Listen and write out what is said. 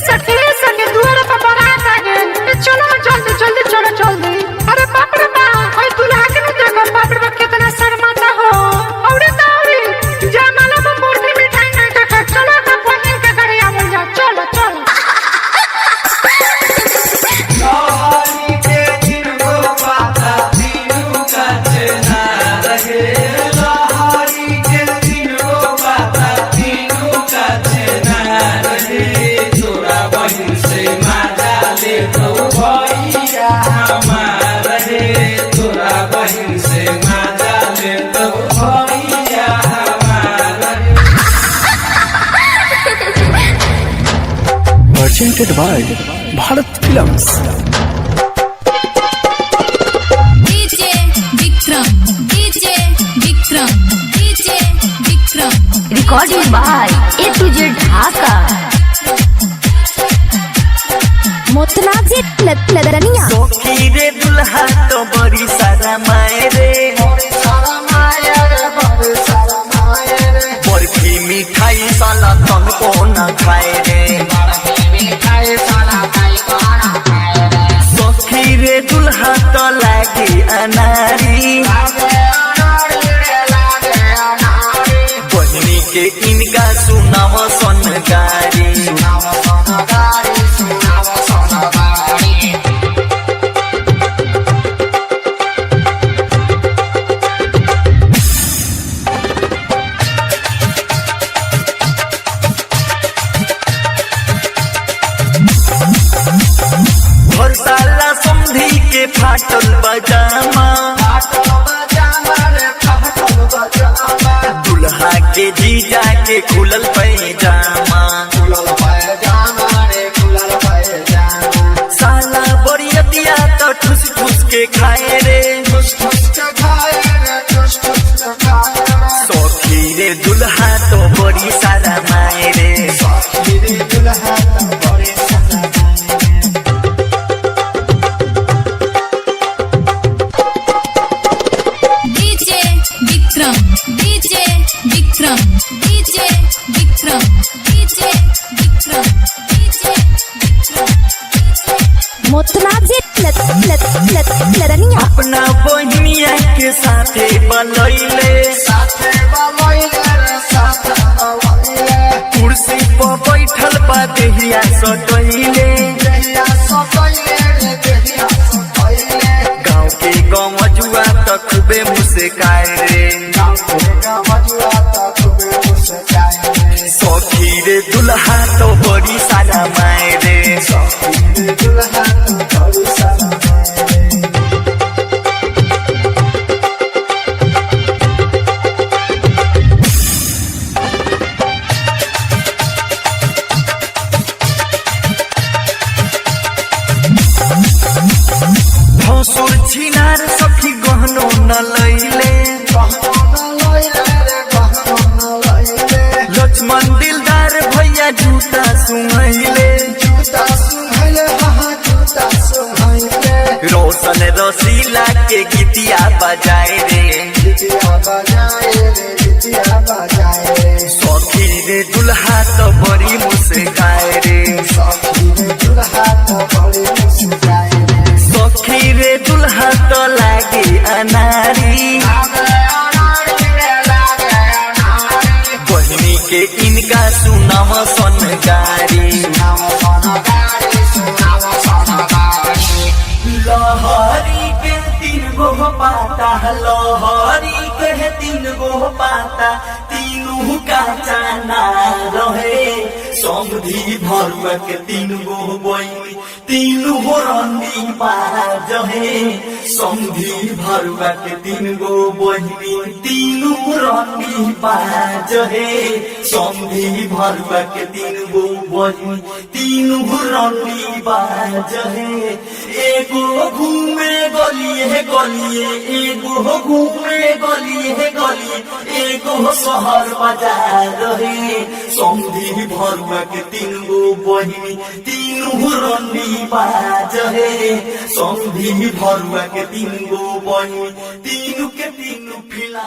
सखी संगे दुआर पर बारात आ गए। चलो जल्दी जल्दी चलो जल्दी। अरे बाप रे बाप, ओए दूल्हा के न देखो बाप रे बाप कितना शर्माता हो। औरे दावरी जयमाला में मूर्ति मिठाई नहीं देखा। चलो ना बहन के घरे आवल जा। चलो चलो। लहरी के तीनगो पाता तीनों कचना रहे। लहरी के तीनगो पाता तीनों कचना रहे। तोरा बहिन से माजा ले तो भैया हमार रे। तोरा बहिन से माजा ले तो भैया हमार रे। Presented by Bharat Films. DJ Vikram, DJ Vikram, DJ Vikram. Recording by A to Z Dhaka. मोतनाजी लदरनिया सोखी रे दुल्हा तो बड़ी सारा माए रे। बर्फी मिठाई साला तन को न खाए रे। सोखी रे दुल्हा तो लागे अनारी। बहनी के इनका सुनाव सोनगारी। हर साला समधी के फाटल बजामा। दुल्हा के जीजा के खुलल पैजामा। साला बरियतिया तो ठुस ठुस के खाए रे। सौखी रे दुल्हा तो बड़ी सारा माए रे। DJ Vikram, DJ Vikram, DJ Vikram, DJ Vikram, DJ Vikram. मोतनाजी लदरनिया अपना बहनिया के साथे बनैले। कुर्सी पर बैठल बा देहिया सटैले। गाँव के गमजुआ तो खूबे मुस्काए रे। सखी रे दुल्हा तो बड़ी सारा माए रे। भसुर छिनार सखी गहनो न लैले। लक्ष्मण दिलदार भैया जूता सुंघैले। रोशन रसीला के गीतिया बजाए रे। सखी रे दुल्हा तो बड़ी मुस्काए रे। सखी रे दुल्हा तो लागे अनारी। बहनी के इनका सुनाव सोनगारी। लहरी के तीनगो पाता। लहरी के तीनगो पाता तीनों का चाना रहे। समधी भरुआ के तीनगो बहिनी तीनों रंगी बाज है। समधी भरुआ के तीनगो बहिनी तीनों रंगी बाज है। समधी भरुआ के तीनगो बहिनी तीनों रंगी बाज है। एगो घूमे गलिए गलिए, एगो घूमे गलिए गलिए, एगो शहर बाजार है। समधी भरुआ के तीनगो बहिनी तीनों रंगी बाज है। समधी भरुआ के तीनगो बहिनी तीनों के तीनों फिला।